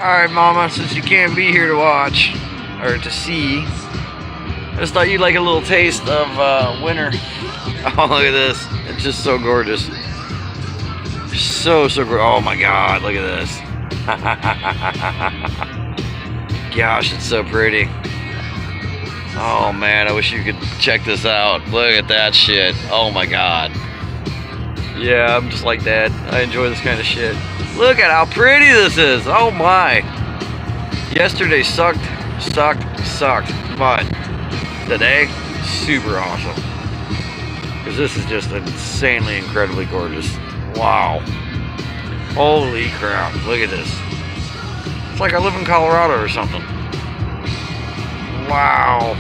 Alright, Mama, since you can't be here to watch, or to see, I just thought you'd like a little taste of winter. Oh, look at this. It's just so gorgeous. So gorgeous. Oh my God, look at this. Gosh, it's so pretty. Oh man, I wish you could check this out. Look at that shit. Oh my God. Yeah, I'm just like Dad. I enjoy this kind of shit. Look at how pretty this is. Oh my. Yesterday sucked. But today, super awesome. Because this is just insanely, incredibly gorgeous. Wow. Holy crap. Look at this. It's like I live in Colorado or something. Wow.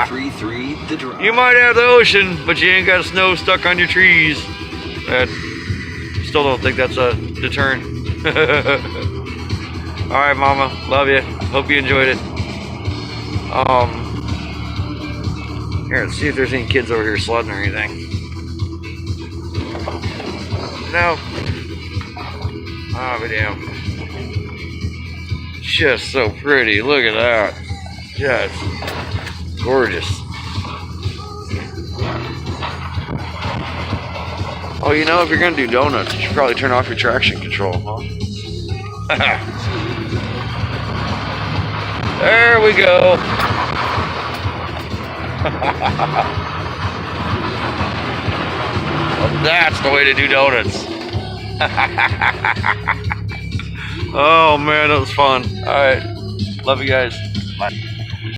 333 the drive. You might have the ocean, but you ain't got snow stuck on your trees. Still don't think that's a deterrent. Alright, Mama. Love you. Hope you enjoyed it. Here, let's see if there's any kids over here sledding or anything. No. Oh, but damn. Just so pretty. Look at that. Just gorgeous. Oh, you know, if you're gonna do donuts, you should probably turn off your traction control, huh? There we go. Well, that's the way to do donuts. Oh man, that was fun. All right, love you guys. Bye.